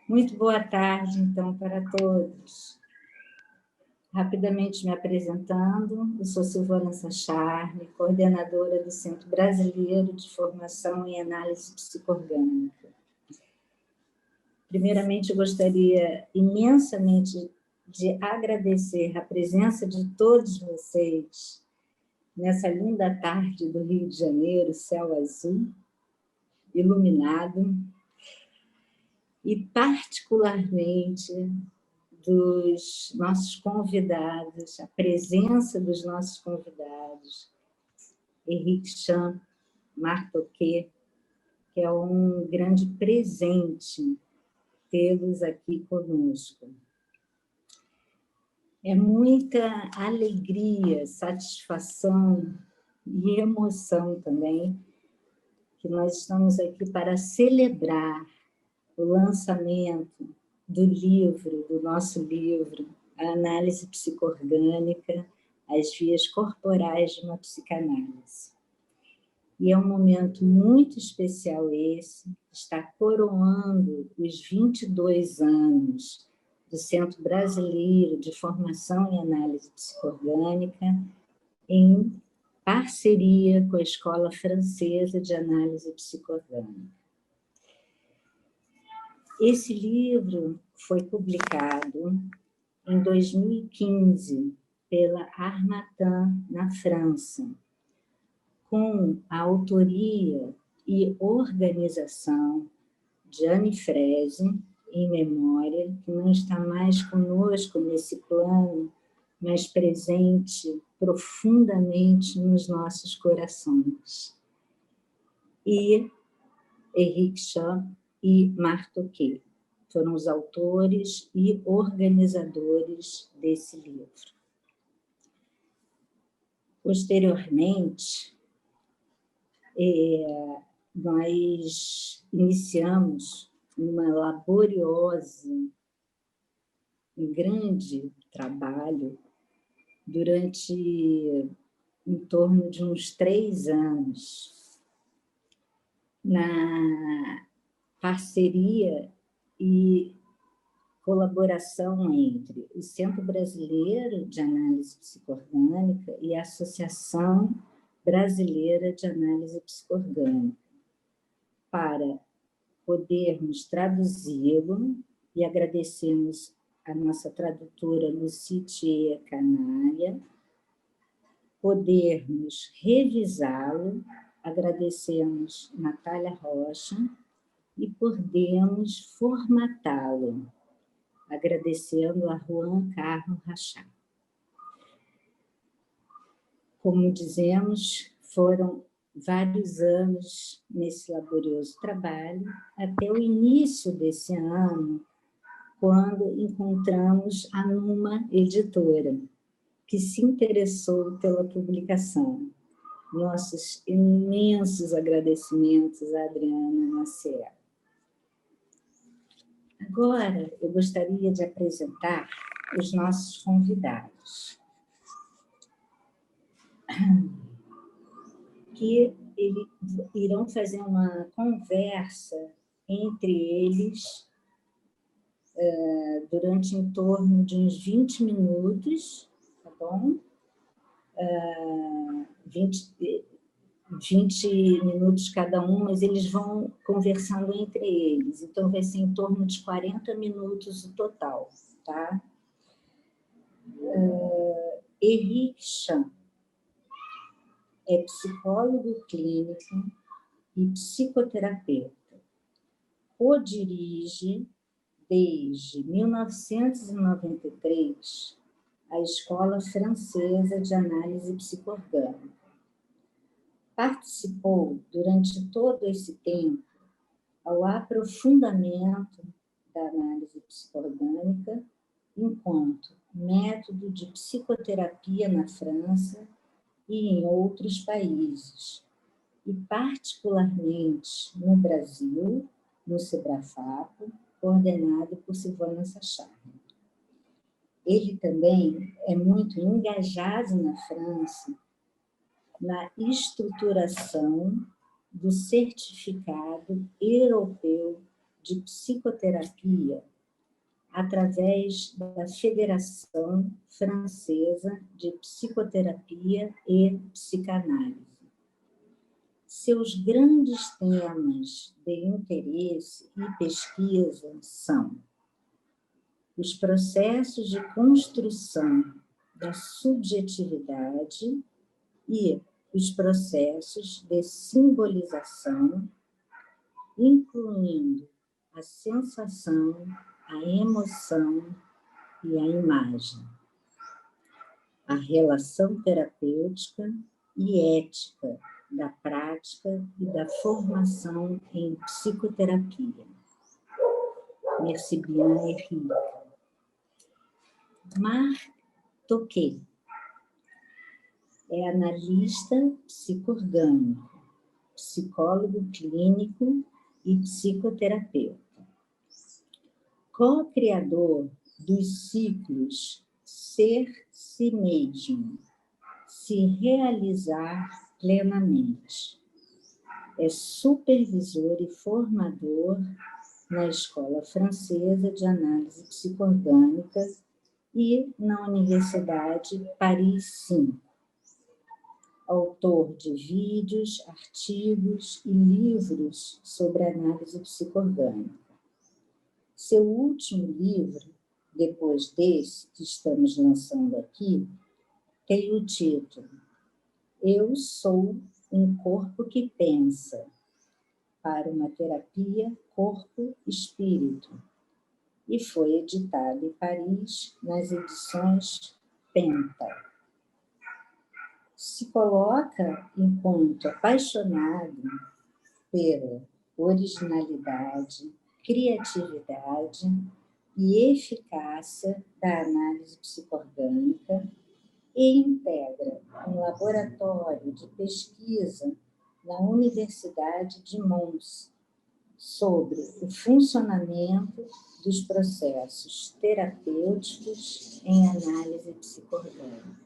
Muito boa tarde, então, para todos. Rapidamente me apresentando, eu sou Silvana Sacharli, coordenadora do Centro Brasileiro de Formação em Análise Psicoorgânica. Primeiramente, eu gostaria imensamente de agradecer a presença de todos vocês nessa linda tarde do Rio de Janeiro, céu azul, iluminado, e particularmente dos nossos convidados, a presença dos nossos convidados, Henrique Chan, Martoquet, que é um grande presente tê-los aqui conosco. É muita alegria, satisfação e emoção também que nós estamos aqui para celebrar o lançamento do nosso livro, A Análise Psicoorgânica, as Vias Corporais de uma Psicanálise. E é um momento muito especial esse, está coroando os 22 anos do Centro Brasileiro de Formação em Análise Psicoorgânica, em parceria com a Escola Francesa de Análise Psicoorgânica. Esse livro foi publicado em 2015 pela Harmattan, na França, com a autoria e organização de Anne Frese, em memória, que não está mais conosco nesse plano, mas presente profundamente nos nossos corações. E Henrique Chan e Martoquet foram os autores e organizadores desse livro. Posteriormente, nós iniciamos uma laboriosa, um grande trabalho durante em torno de uns 3 anos, na parceria e colaboração entre o Centro Brasileiro de Análise Psicoorgânica e a Associação Brasileira de Análise Psicoorgânica, para podermos traduzi-lo, e agradecemos a nossa tradutora Lucie Canalha, podermos revisá-lo, agradecemos Natália Rocha, e podemos formatá-lo, agradecendo a Juan Carlos Rachá. Como dizemos, foram vários anos nesse laborioso trabalho, até o início desse ano, quando encontramos a Numa Editora, que se interessou pela publicação. Nossos imensos agradecimentos a Adriana Maciel. Agora, eu gostaria de apresentar os nossos convidados, que irão fazer uma conversa entre eles durante em torno de uns 20 minutos, tá bom? 20 minutos cada um, mas eles vão conversando entre eles. Então, vai ser em torno de 40 minutos o total, tá? Henrique Chan é psicólogo clínico e psicoterapeuta. Co-dirige, desde 1993, a Escola Francesa de Análise Psicoorgânica. Participou, durante todo esse tempo, ao aprofundamento da análise psicoorgânica enquanto método de psicoterapia na França e em outros países, e particularmente no Brasil, no Sebrafapo, coordenado por Silvana Sacharli. Ele também é muito engajado na França na estruturação do Certificado Europeu de Psicoterapia através da Federação Francesa de Psicoterapia e Psicanálise. Seus grandes temas de interesse e pesquisa são os processos de construção da subjetividade e os processos de simbolização, incluindo a sensação, a emoção e a imagem, a relação terapêutica e ética da prática e da formação em psicoterapia. Merci bien, Henrique. Marc Toquet é analista psicoorgânico, psicólogo clínico e psicoterapeuta. Co-criador dos ciclos Ser Si Mesmo, Se Realizar Plenamente. É supervisor e formador na Escola Francesa de Análise Psicoorgânica e na Universidade Paris V. Autor de vídeos, artigos e livros sobre análise psicoorgânica. Seu último livro, depois desse que estamos lançando aqui, tem o título Eu Sou um Corpo que Pensa, para uma terapia corpo-espírito, e foi editado em Paris nas edições Penta. Se coloca enquanto apaixonado pela originalidade, criatividade e eficácia da análise psicoorgânica e integra um laboratório de pesquisa na Universidade de Mons sobre o funcionamento dos processos terapêuticos em análise psicoorgânica.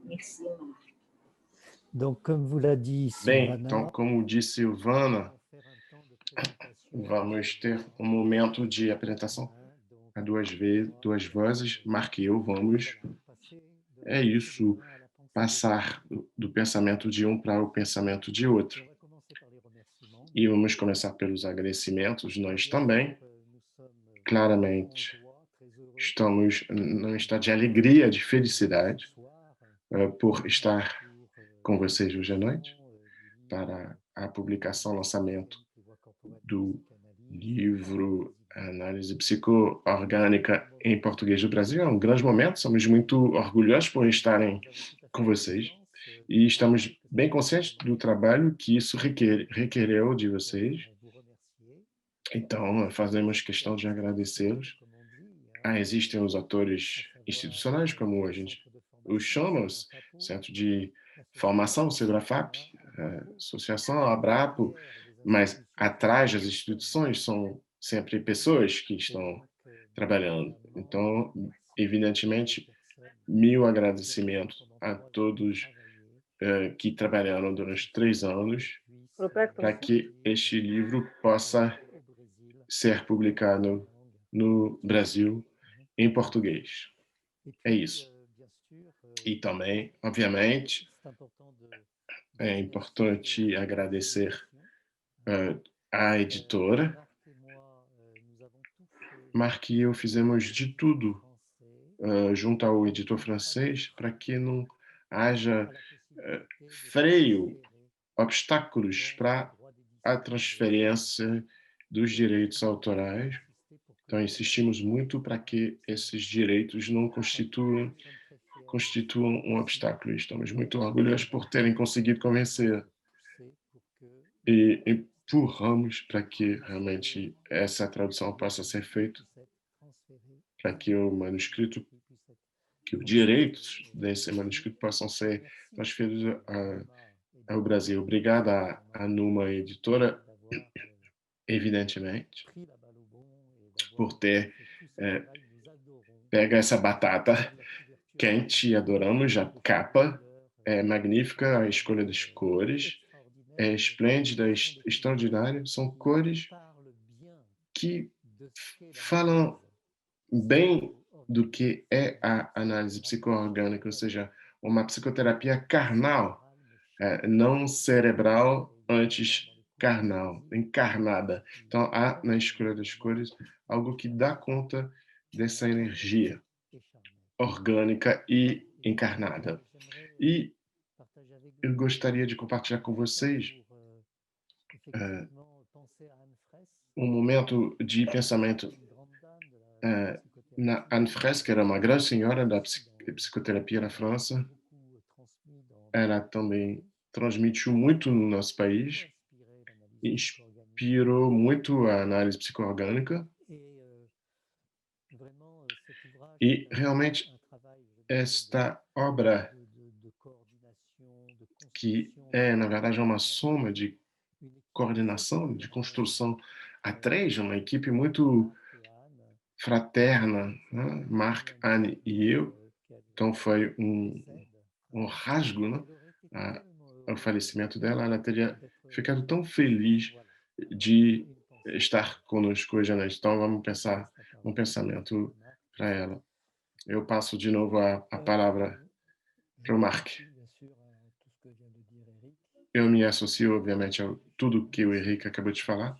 Merci, Marc. Donc, comme vous l'a dit Bem, Silvana, então, como disse Silvana, vamos ter um momento de apresentação a duas vozes. Marc e eu vamos, passar do pensamento de um para o pensamento de outro. E vamos começar pelos agradecimentos, nós também. Claramente, estamos num estado de alegria, de felicidade, por estar com vocês hoje à noite, para a publicação, lançamento do livro Análise Psicoorgânica em Português do Brasil. É um grande momento, somos muito orgulhosos por estarem com vocês e estamos bem conscientes do trabalho que isso requereu de vocês. Então, fazemos questão de agradecê-los. Existem os atores institucionais, como a gente os chama, Centro de Formação, Segrafap, Associação, Abrapo, mas atrás das instituições são sempre pessoas que estão trabalhando. Então, evidentemente, mil agradecimentos a todos que trabalharam durante 3 anos para que este livro possa ser publicado no Brasil em português. É isso. E também, obviamente, é importante agradecer à editora. Marc e eu fizemos de tudo junto ao editor francês para que não haja freio, obstáculos para a transferência dos direitos autorais. Então, insistimos muito para que esses direitos não constituam um obstáculo. Estamos muito orgulhosos por terem conseguido convencer e empurramos para que realmente essa tradução possa ser feita, para que o manuscrito, que os direitos desse manuscrito possam ser transferidos ao Brasil. Obrigada à Numa Editora, evidentemente, por ter pega essa batata quente, adoramos a capa, é magnífica a escolha das cores, é esplêndida, extraordinária, são cores que falam bem do que é a análise psicoorgânica, ou seja, uma psicoterapia carnal, não cerebral, antes carnal, encarnada. Então, há na escolha das cores algo que dá conta dessa energia orgânica e encarnada. E eu gostaria de compartilhar com vocês um momento de pensamento na Anne Fraisse, que era uma grande senhora da psicoterapia na França. Ela também transmitiu muito no nosso país, inspirou muito a análise psicoorgânica e realmente esta obra, que é, na verdade, uma soma de coordenação, de construção a três, uma equipe muito fraterna, né? Marc, Anne e eu. Então foi um rasgo, né? O falecimento dela, ela teria ficado tão feliz de estar conosco hoje à noite. Então vamos pensar um pensamento para ela. Eu passo de novo a palavra para o Marc. Eu me associo, obviamente, a tudo que o Henrique acabou de falar.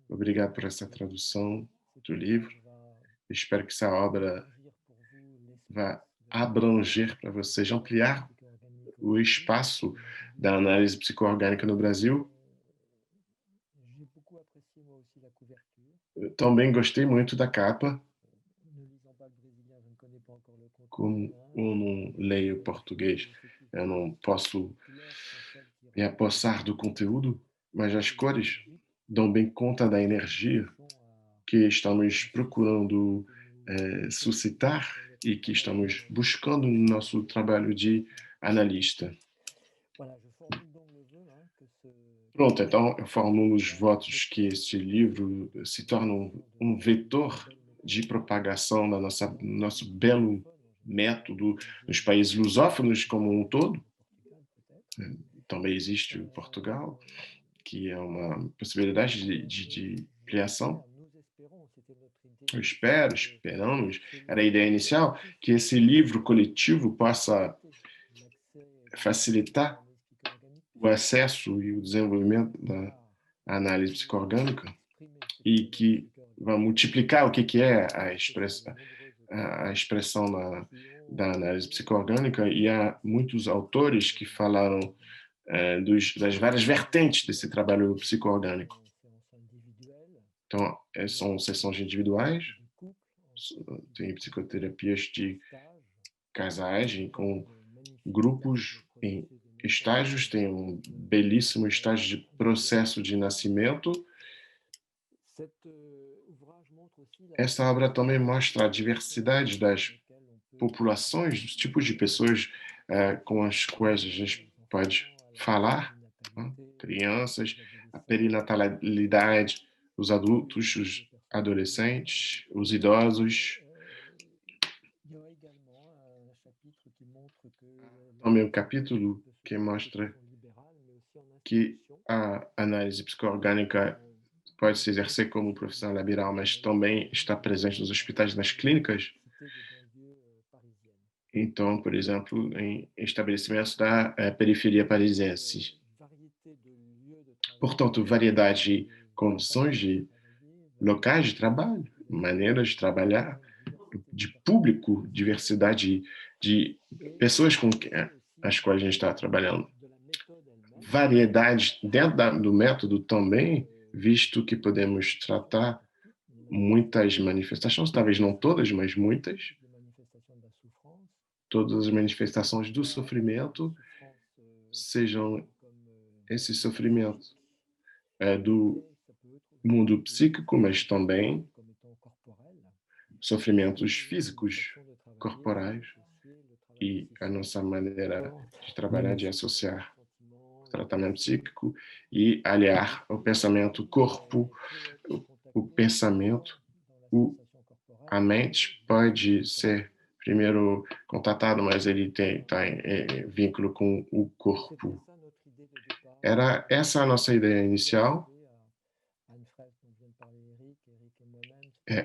Obrigado por essa tradução do livro. Espero que essa obra vá abranger para vocês, ampliar o espaço da análise psicoorgânica no Brasil. Eu também gostei muito da capa. Como eu não leio português, eu não posso me apossar do conteúdo, mas as cores dão bem conta da energia que estamos procurando suscitar e que estamos buscando no nosso trabalho de analista. Pronto, então eu formulo os votos que este livro se torne um vetor de propagação da nosso belo método nos países lusófonos como um todo. Também existe o Portugal, que é uma possibilidade de ampliação. Eu esperamos, era a ideia inicial, que esse livro coletivo possa facilitar o acesso e o desenvolvimento da análise psicoorgânica e que vai multiplicar o que é a expressão da análise psicoorgânica, e há muitos autores que falaram das várias vertentes desse trabalho psicoorgânico. Então, são sessões individuais, tem psicoterapias de casais, com grupos em estágios, tem um belíssimo estágio de processo de nascimento. Essa obra também mostra a diversidade das populações, dos tipos de pessoas com as quais a gente pode falar, né? Crianças, a perinatalidade, os adultos, os adolescentes, os idosos. Também um capítulo que mostra que a análise psicoorgânica pode se exercer como profissão liberal, mas também está presente nos hospitais e nas clínicas. Então, por exemplo, em estabelecimentos da periferia parisiense. Portanto, variedade de condições, de locais de trabalho, maneiras de trabalhar, de público, diversidade de pessoas com as quais a gente está trabalhando. Variedade dentro do método também, visto que podemos tratar muitas manifestações, talvez não todas, mas muitas. Todas as manifestações do sofrimento, sejam esse sofrimento do mundo psíquico, mas também sofrimentos físicos, corporais, e a nossa maneira de trabalhar, de associar o tratamento psíquico e aliar o pensamento corpo, o pensamento, a mente pode ser primeiro contatado, mas ele tem vínculo com o corpo. Era essa a nossa ideia inicial.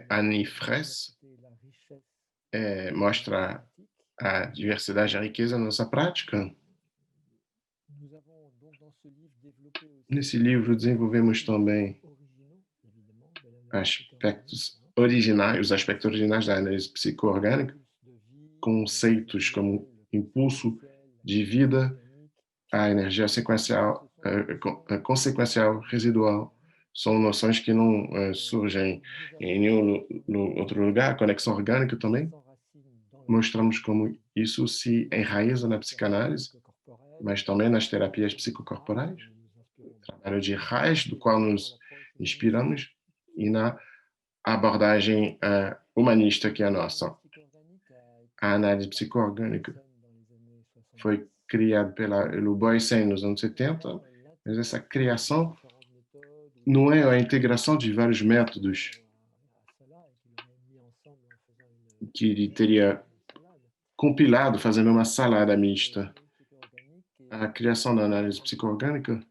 Annie Fraisse mostra a diversidade e a riqueza da nossa prática. Nesse livro desenvolvemos também aspectos originais, os aspectos originais da análise psicoorgânica, conceitos como impulso de vida, a energia sequencial, consequencial, residual, são noções que não surgem em nenhum outro lugar. A conexão orgânica também. Mostramos como isso se enraiza na psicanálise, mas também nas terapias psicocorporais, trabalho de Reich, do qual nos inspiramos, e na abordagem humanista que é a nossa. A análise psicoorgânica foi criada pelo Boysen nos anos 70, mas essa criação não é a integração de vários métodos que ele teria compilado fazendo uma salada mista. A criação da análise psicoorgânica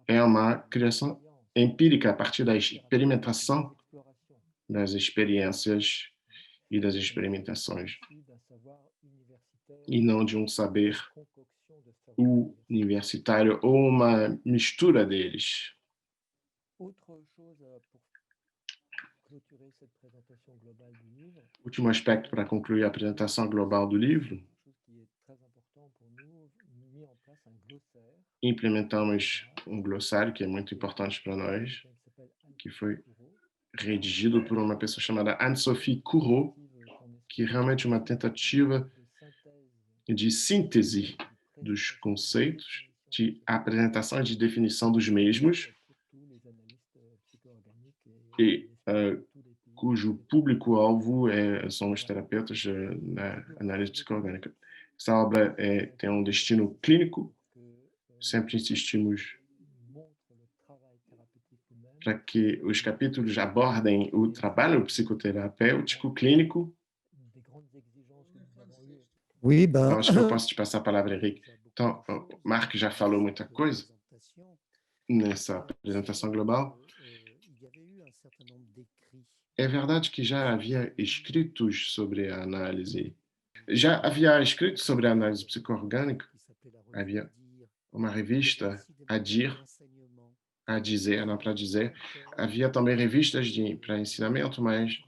é uma criação empírica a partir da experimentação das experiências e das experimentações, e não de um saber universitário ou uma mistura deles. Último aspecto para concluir a apresentação global do livro: implementamos um glossário que é muito importante para nós, que foi redigido por uma pessoa chamada Anne-Sophie Courreau, que é realmente uma tentativa de síntese dos conceitos, de apresentação e de definição dos mesmos, e cujo público-alvo são os terapeutas na análise psicoorgânica. Essa obra tem um destino clínico. Sempre insistimos para que os capítulos abordem o trabalho psicoterapêutico clínico. Oui, Então, acho que eu posso te passar a palavra, Henrique. Então, o Marc já falou muita coisa nessa apresentação global. É verdade que já havia escritos sobre a análise. Já havia escritos sobre a análise psicoorgânica. Havia uma revista, a dizer, não para dizer. Havia também revistas para ensinamento, mas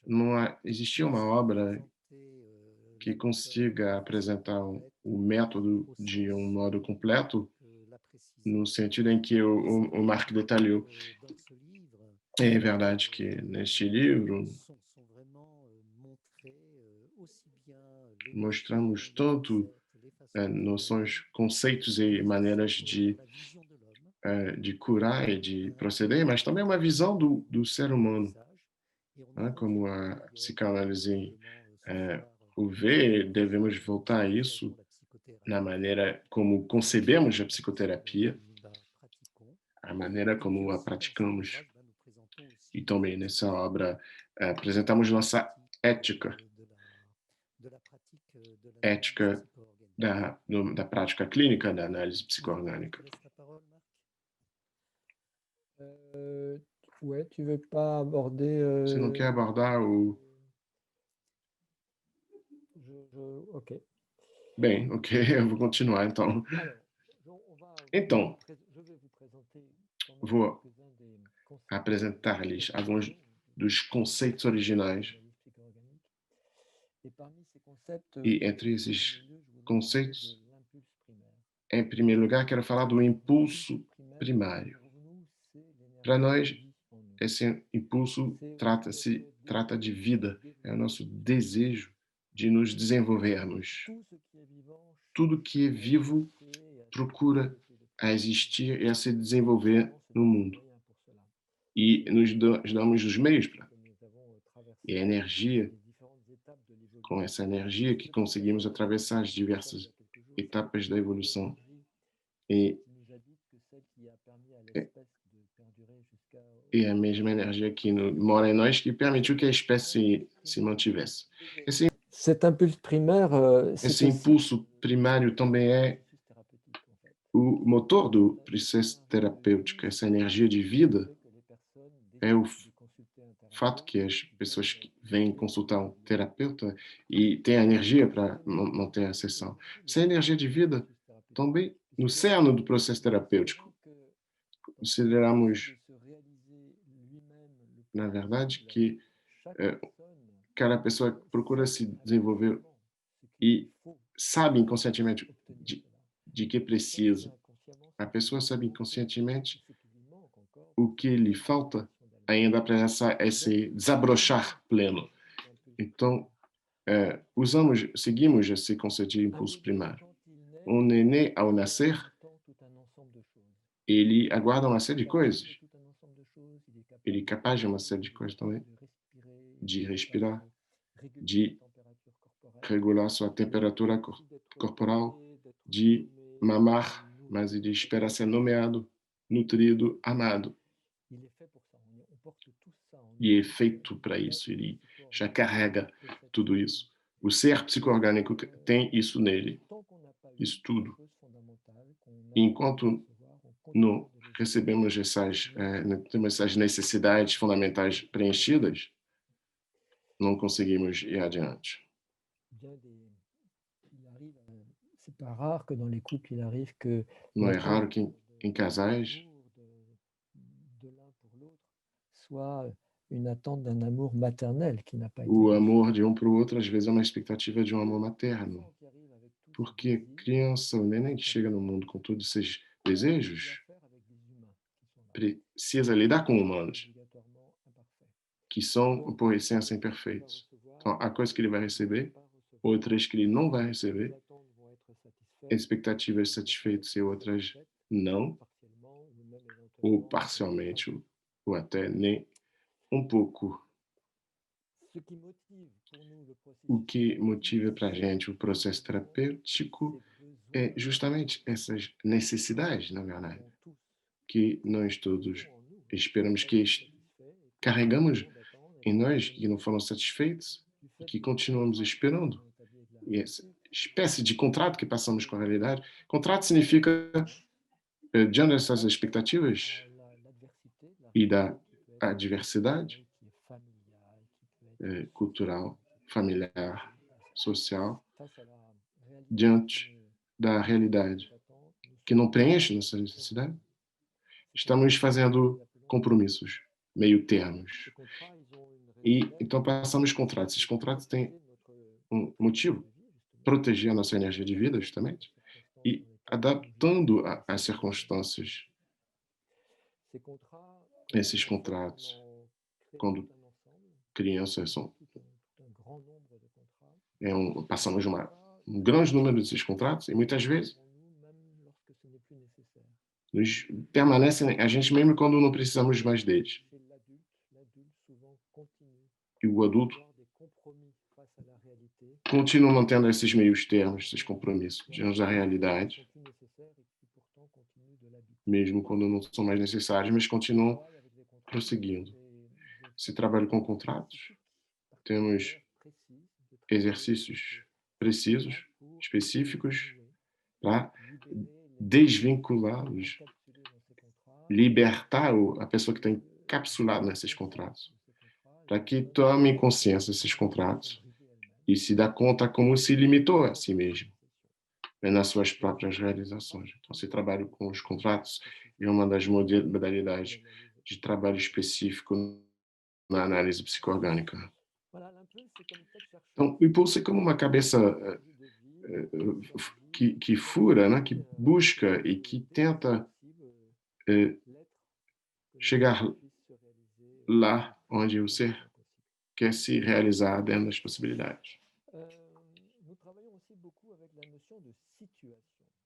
não existia uma obra que consiga apresentar o método de um modo completo, no sentido em que o Marc detalhou. É verdade que neste livro mostramos tanto noções, conceitos e maneiras de curar e de proceder, mas também uma visão do ser humano, né? Como a psicanálise o vê, devemos voltar a isso na maneira como concebemos a psicoterapia, a maneira como a praticamos. E também nessa obra apresentamos nossa ética da prática clínica da análise psicoorgânica. Ouais, tu veux pas aborder... Você não quer abordar o... Ok. Bem, ok, eu vou continuar então. Então, vou apresentar-lhes alguns dos conceitos originais. E entre esses conceitos, em primeiro lugar, quero falar do impulso primário. Para nós, esse impulso trata de vida, é o nosso desejo de nos desenvolvermos. Tudo que é vivo procura a existir e a se desenvolver no mundo. E nos damos os meios para. E a energia, com essa energia que conseguimos atravessar as diversas etapas da evolução. E a mesma energia que mora em nós que permitiu que a espécie se mantivesse. Esse impulso primário também é o motor do processo terapêutico. Essa energia de vida fato que as pessoas que vêm consultar um terapeuta e têm a energia para manter a sessão. Essa energia de vida também no cerne do processo terapêutico. Consideramos, na verdade, que cada pessoa procura se desenvolver e sabe inconscientemente de que precisa. A pessoa sabe inconscientemente o que lhe falta ainda para esse desabrochar pleno. Então, seguimos esse conceito de impulso primário. Um nenê, ao nascer, ele aguarda uma série de coisas. Ele é capaz de uma série de coisas também, de respirar, de regular sua temperatura corporal, de mamar, mas ele espera ser nomeado, nutrido, amado. E é feito para isso, ele já carrega tudo isso. O ser psicoorgânico tem isso nele, isso tudo. E enquanto não recebemos essas necessidades fundamentais preenchidas, não conseguimos ir adiante. Não é raro que em casais o amor de um para o outro às vezes é uma expectativa de um amor materno. Porque a criança, o neném que chega no mundo com todos esses desejos, precisa lidar com humanos, que são, por essência, imperfeitos. Então, há coisas que ele vai receber, outras que ele não vai receber, expectativas satisfeitas e outras não, ou parcialmente, ou até nem um pouco. O que motiva para a gente o processo terapêutico é justamente essas necessidades, na verdade, que nós todos esperamos que carregamos em nós, que não foram satisfeitos e que continuamos esperando. E essa espécie de contrato que passamos com a realidade. Contrato significa, diante dessas expectativas e da adversidade cultural, familiar, social, diante da realidade que não preenche nossa necessidade, estamos fazendo compromissos, meio termos. E então passamos contratos. Esses contratos têm um motivo, proteger a nossa energia de vida, justamente, e adaptando às circunstâncias. Esses contratos, quando crianças passamos um grande número desses contratos, e muitas vezes permanecem a gente mesmo quando não precisamos mais deles. E o adulto continua mantendo esses meios termos, esses compromissos diante da realidade, mesmo quando não são mais necessários, mas continuam prosseguindo. Se trabalha com contratos, temos exercícios precisos, específicos, para desvinculá-los, libertar a pessoa que está encapsulada nesses contratos, para que tome consciência desses contratos e se dá conta como se limitou a si mesmo nas suas próprias realizações. Então, se trabalha com os contratos, é uma das modalidades de trabalho específico na análise psicoorgânica. Então, o impulso é como uma cabeça que fura, né? Que busca e que tenta chegar lá onde o ser quer se realizar dentro das possibilidades.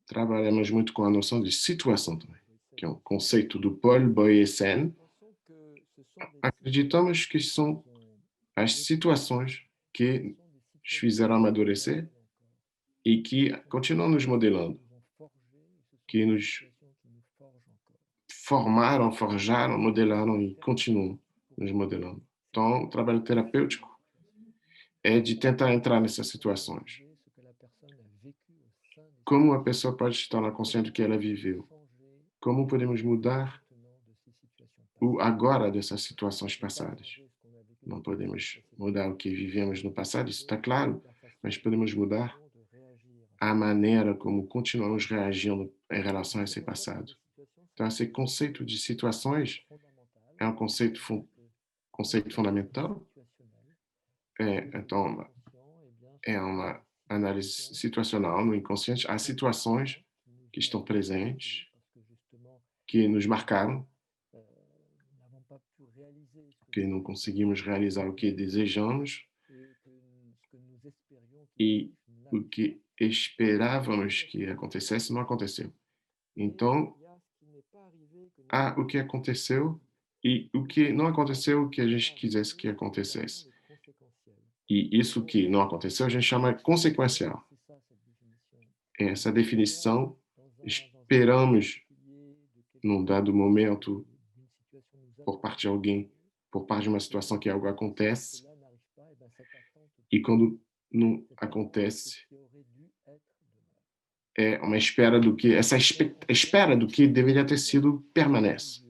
Trabalhamos muito com a noção de situação também, que é um conceito do Paul Boyesen. Acreditamos que são as situações que nos fizeram amadurecer e que continuam nos modelando, que nos formaram, forjaram, modelaram e continuam nos modelando. Então, o trabalho terapêutico é de tentar entrar nessas situações. Como a pessoa pode estar na consciência do que ela viveu? Como podemos mudar o agora dessas situações passadas? Não podemos mudar o que vivemos no passado, isso está claro, mas podemos mudar a maneira como continuamos reagindo em relação a esse passado. Então, esse conceito de situações é um conceito fundamental. Então, é uma análise situacional no inconsciente. Há situações que estão presentes, que nos marcaram, que não conseguimos realizar o que desejamos e o que esperávamos que acontecesse não aconteceu. Então, há o que aconteceu e o que não aconteceu, o que a gente quisesse que acontecesse. E isso que não aconteceu, a gente chama consequencial. Essa definição, esperamos, num dado momento, por parte de alguém, por parte de uma situação que algo acontece, e quando não acontece, é uma espera do que, essa espera do que deveria ter sido permanece.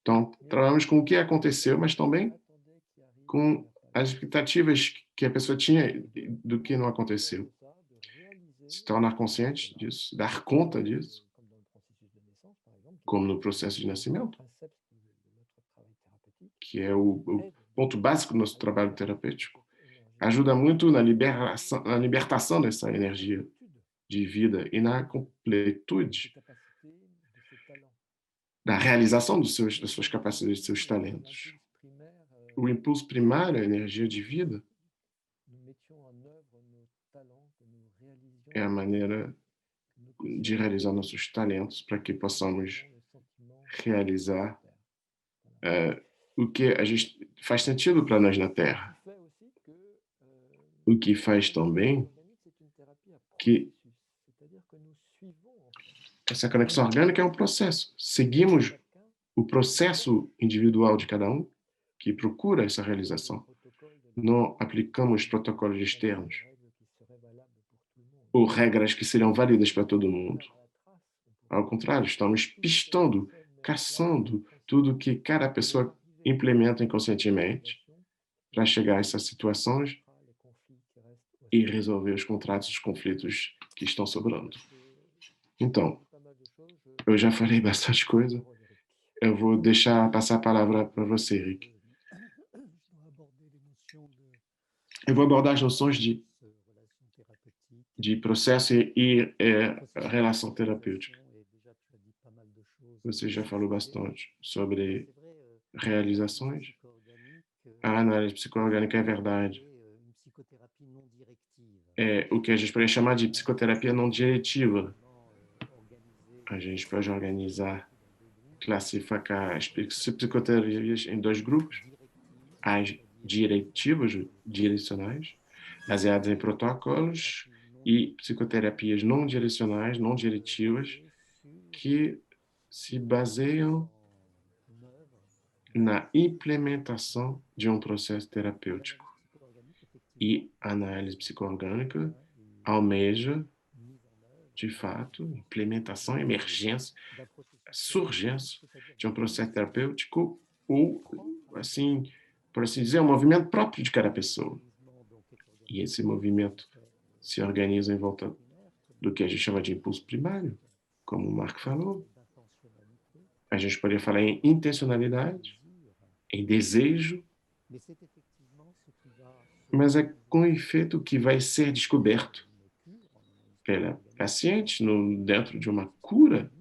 Então, trabalhamos com o que aconteceu, mas também com as expectativas que a pessoa tinha do que não aconteceu. Se tornar consciente disso, dar conta disso, como no processo de nascimento, que é o ponto básico do nosso trabalho terapêutico, ajuda muito na libertação dessa energia de vida e na completude da realização das suas capacidades, dos seus talentos. O impulso primário, a energia de vida, é a maneira de realizar nossos talentos para que possamos realizar o que a gente faz sentido para nós na Terra. O que faz também que essa conexão orgânica é um processo. Seguimos o processo individual de cada um que procura essa realização. Não aplicamos protocolos externos ou regras que seriam válidas para todo mundo. Ao contrário, estamos pistando, caçando tudo que cada pessoa implementa inconscientemente para chegar a essas situações e resolver os contratos, os conflitos que estão sobrando. Então, eu já falei bastante coisa. Eu vou deixar passar a palavra para você, Rick. Eu vou abordar as noções de processo e relação terapêutica. Você já falou bastante sobre realizações. A análise psicoorgânica é verdade. É o que a gente poderia chamar de psicoterapia não diretiva. A gente pode organizar, classificar as psicoterapias em dois grupos. As diretivas, direcionais, baseadas em protocolos, e psicoterapias não direcionais, não diretivas, que se baseiam na implementação de um processo terapêutico. E a análise psicoorgânica almeja, de fato, implementação, emergência, surgência de um processo terapêutico ou, assim, por assim dizer, um movimento próprio de cada pessoa. E esse movimento se organiza em volta do que a gente chama de impulso primário, como o Mark falou. A gente poderia falar em intencionalidade, em desejo, mas é com efeito que vai ser descoberto pela paciente dentro de uma cura,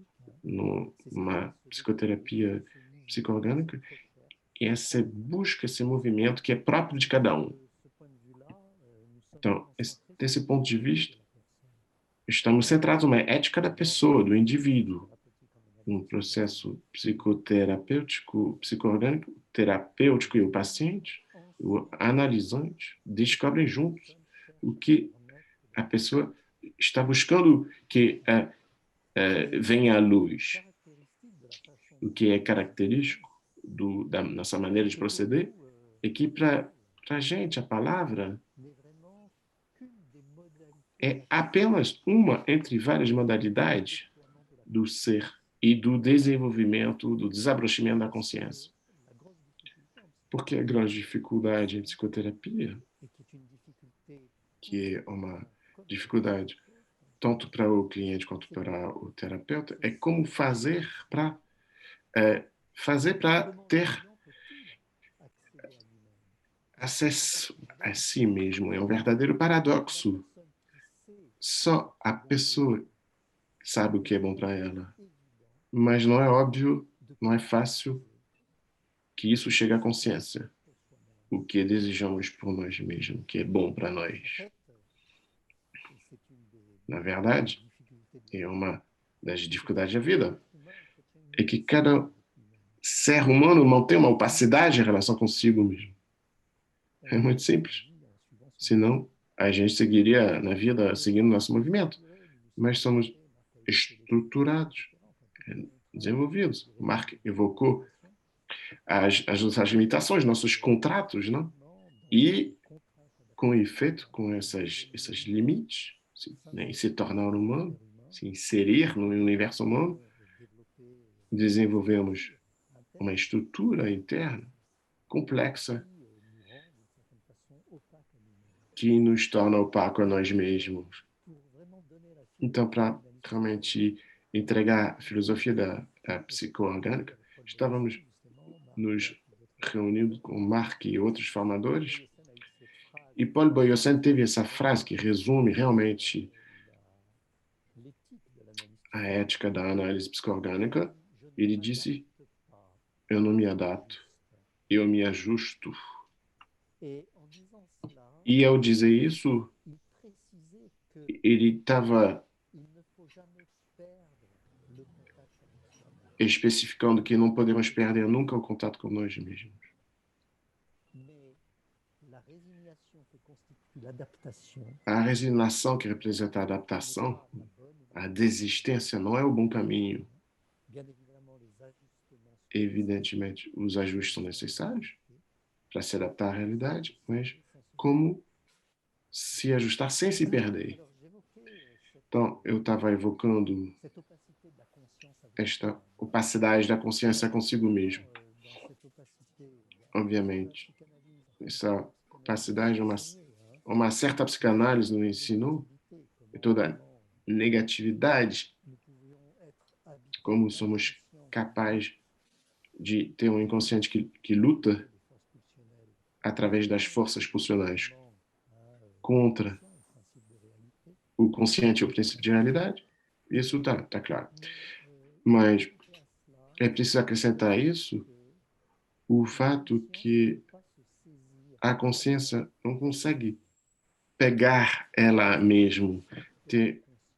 numa psicoterapia psicoorgânica, e essa busca, esse movimento que é próprio de cada um. Então, desse ponto de vista, estamos centrados numa ética da pessoa, do indivíduo. Um processo psicoterapêutico, psicoorgânico, terapêutico e o paciente, o analisante, descobrem juntos o que a pessoa está buscando que venha à luz, o que é característico da nossa maneira de proceder, é que para a gente a palavra é apenas uma entre várias modalidades do ser e do desenvolvimento, do desabrochimento da consciência. Porque a grande dificuldade em psicoterapia, que é uma dificuldade tanto para o cliente quanto para o terapeuta, é como fazer para ter acesso a si mesmo. É um verdadeiro paradoxo. Só a pessoa sabe o que é bom para ela, mas não é óbvio, não é fácil que isso chegue à consciência. O que desejamos por nós mesmos, o que é bom para nós. Na verdade, é uma das dificuldades da vida. É que cada ser humano mantém uma opacidade em relação consigo mesmo. É muito simples. Senão, a gente seguiria na vida seguindo nosso movimento. Mas somos estruturados, desenvolvidos. O Mark evocou as nossas limitações, nossos contratos, não? E, com efeito, com esses limites, em se tornar humano, se inserir no universo humano, desenvolvemos uma estrutura interna complexa que nos torna opaco a nós mesmos. Então, para realmente entregar a filosofia da psicoorgânica, estávamos nos reunindo com Mark e outros formadores, e Paul Boyosén teve essa frase que resume realmente a ética da análise psicoorgânica. Ele disse: eu não me adapto, eu me ajusto. E ao dizer isso, ele estava especificando que não podemos perder nunca o contato com nós mesmos. A resignação que representa a adaptação, a desistência, não é o bom caminho. Evidentemente, os ajustes são necessários para se adaptar à realidade, mas como se ajustar sem se perder? Então, eu estava evocando esta opacidade da consciência consigo mesmo. Obviamente, essa opacidade é uma certa psicanálise no ensino, e toda a negatividade, como somos capazes de ter um inconsciente que luta através das forças pulsionais contra o consciente, o princípio de realidade. Isso tá claro. Mas é preciso acrescentar isso o fato que a consciência não consegue pegar ela mesmo,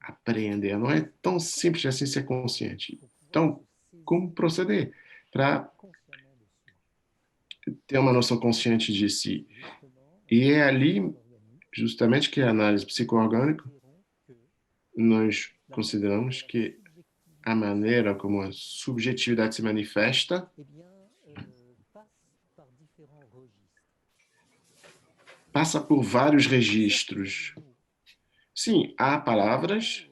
apreender. Não é tão simples assim ser consciente. Então, como proceder para ter uma noção consciente de si? E é ali, justamente, que a análise psicoorgânica, nós consideramos que a maneira como a subjetividade se manifesta passa por vários registros. Sim, há palavras,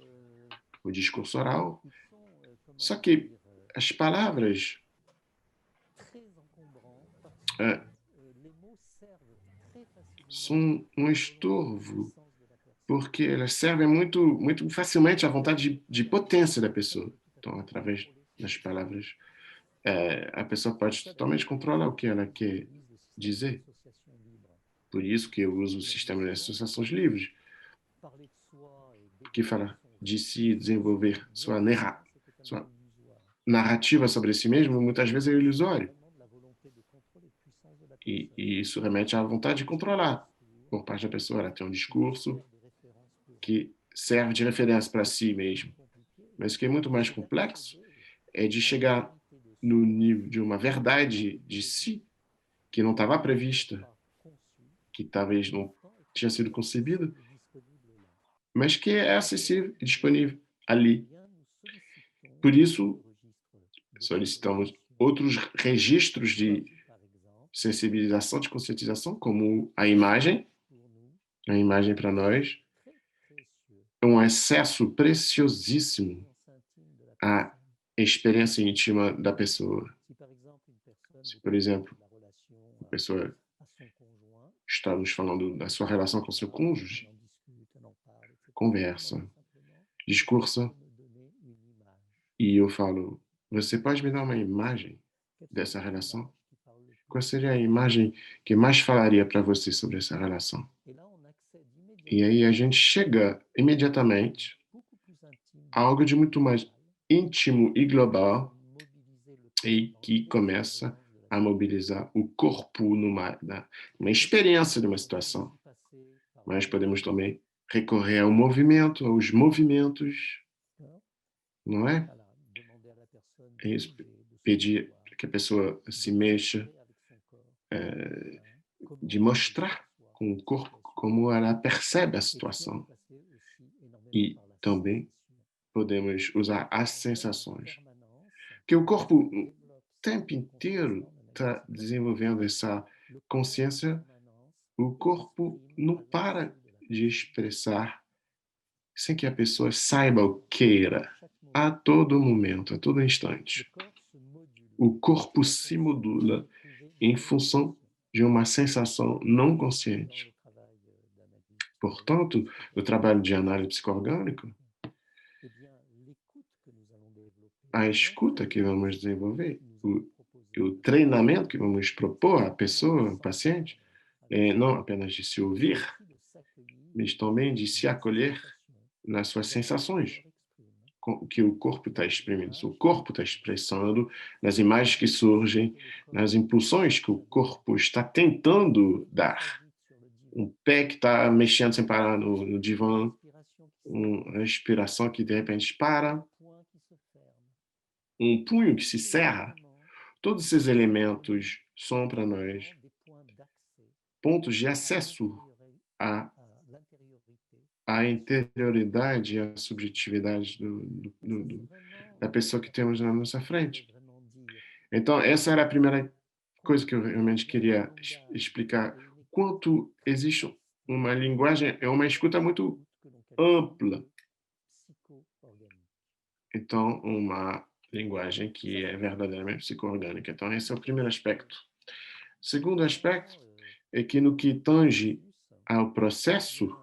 o discurso oral, só que as palavras são um estorvo, porque elas servem muito facilmente à vontade de potência da pessoa. Então, através das palavras, a pessoa pode totalmente controlar o que ela quer dizer. Por isso que eu uso o sistema de associações livres, que fala de si desenvolver sua narrativa sobre si mesmo, muitas vezes é ilusório. E isso remete à vontade de controlar. Por parte da pessoa, ela tem um discurso que serve de referência para si mesmo. Mas o que é muito mais complexo é de chegar no nível de uma verdade de si que não estava prevista, que talvez não tinha sido concebida, mas que é acessível e disponível ali. Por isso, solicitamos outros registros de sensibilização, de conscientização, como a imagem para nós, é um acesso preciosíssimo à experiência íntima da pessoa. Se, por exemplo, pessoa está nos falando da sua relação com seu cônjuge, conversa, discursa, e eu falo, você pode me dar uma imagem dessa relação? Qual seria a imagem que mais falaria para você sobre essa relação? E aí a gente chega imediatamente a algo de muito mais íntimo e global e que começa a mobilizar o corpo numa experiência de uma situação. Mas podemos também recorrer ao movimento, aos movimentos, não é? É isso, pedir que a pessoa se mexa, de mostrar com o corpo como ela percebe a situação. E também podemos usar as sensações. Que o corpo o tempo inteiro está desenvolvendo essa consciência, o corpo não para de expressar sem que a pessoa saiba ou queira, a todo momento, a todo instante. O corpo se modula em função de uma sensação não consciente. Portanto, o trabalho de análise psicoorgânica, a escuta que vamos desenvolver, o treinamento que vamos propor à pessoa, ao paciente, é não apenas de se ouvir, mas também de se acolher nas suas sensações, que o corpo está exprimindo, o corpo está expressando, nas imagens que surgem, nas impulsões que o corpo está tentando dar. Um pé que está mexendo sem parar no divã, uma respiração que de repente para, um punho que se cerra. Todos esses elementos são para nós pontos de acesso à, à interioridade e à subjetividade da pessoa que temos na nossa frente. Então, essa era a primeira coisa que eu realmente queria explicar. Quanto existe uma linguagem, é uma escuta muito ampla. Então, uma linguagem que é verdadeiramente psico-orgânica. Então, esse é o primeiro aspecto. O segundo aspecto é que no que tange ao processo,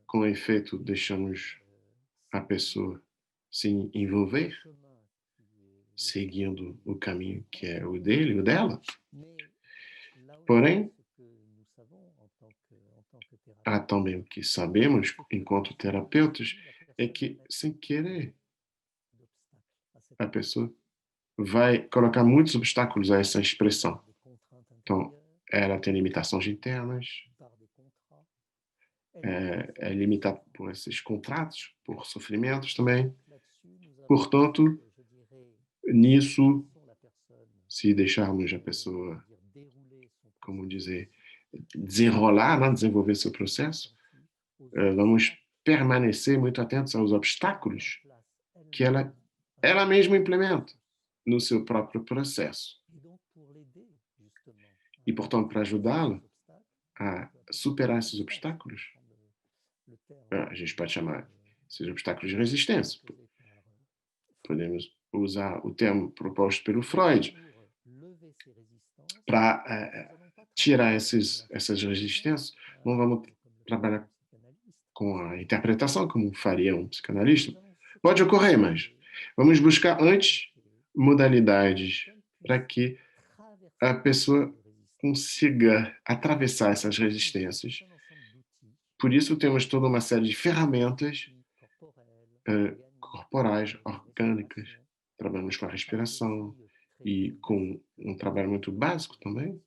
com efeito, deixamos a pessoa se envolver, seguindo o caminho que é o dele, o dela. Porém, há também o que sabemos, enquanto terapeutas, é que, sem querer, a pessoa vai colocar muitos obstáculos a essa expressão. Então, ela tem limitações internas, é limitada por esses contratos, por sofrimentos também. Portanto, nisso, se deixarmos a pessoa, como dizer, desenrolar, né, desenvolver seu processo, vamos permanecer muito atentos aos obstáculos que ela mesma implementa no seu próprio processo. E, portanto, para ajudá-la a superar esses obstáculos, a gente pode chamar esses obstáculos de resistência. Podemos usar o termo proposto pelo Freud para tirar essas resistências. Não vamos trabalhar com a interpretação, como faria um psicanalista. Pode ocorrer, mas vamos buscar antes modalidades para que a pessoa consiga atravessar essas resistências. Por isso, temos toda uma série de ferramentas corporais, orgânicas. Trabalhamos com a respiração e com um trabalho muito básico também.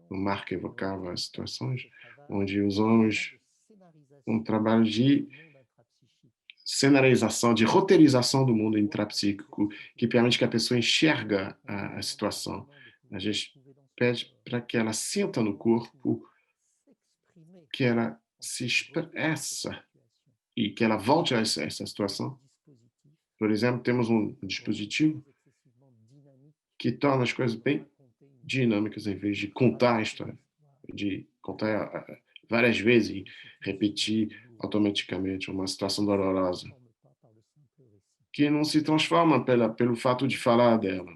O Marco evocava as situações onde usamos um trabalho de cenarização, de roteirização do mundo intrapsíquico, que permite que a pessoa enxerga a situação. A gente pede para que ela sinta no corpo, que ela se expressa e que ela volte a essa situação. Por exemplo, temos um dispositivo que torna as coisas bem dinâmicas em vez de contar a história, de contar várias vezes e repetir automaticamente uma situação dolorosa, que não se transforma pelo fato de falar dela.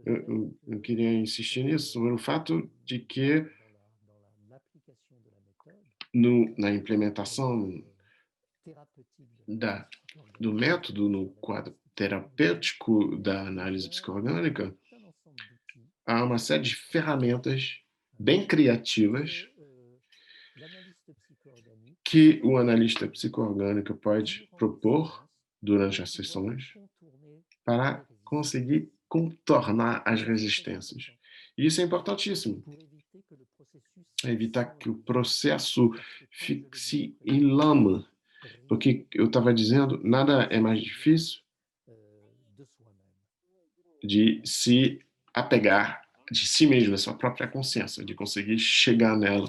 eu queria insistir nisso, sobre o fato de que na implementação do método, no quadro terapêutico da análise psicoorgânica, há uma série de ferramentas bem criativas que o analista psicoorgânico pode propor durante as sessões para conseguir contornar as resistências. E isso é importantíssimo, evitar que o processo fique em lama, porque eu estava dizendo, nada é mais difícil de se apegar de si mesmo, da sua própria consciência, de conseguir chegar nela.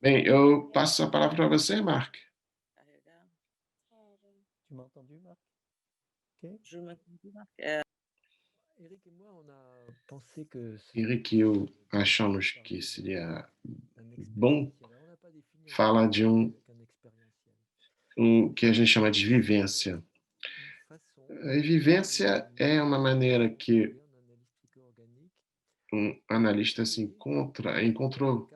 Bem, eu passo a palavra para você, Marc. Tu m'as entendu, Marc? Ok. Je m'entends, Marc. Eric et moi, on a pensé que Eric e eu achamos que seria bom falar de que a gente chama de vivência. A vivência é uma maneira que um analista encontrou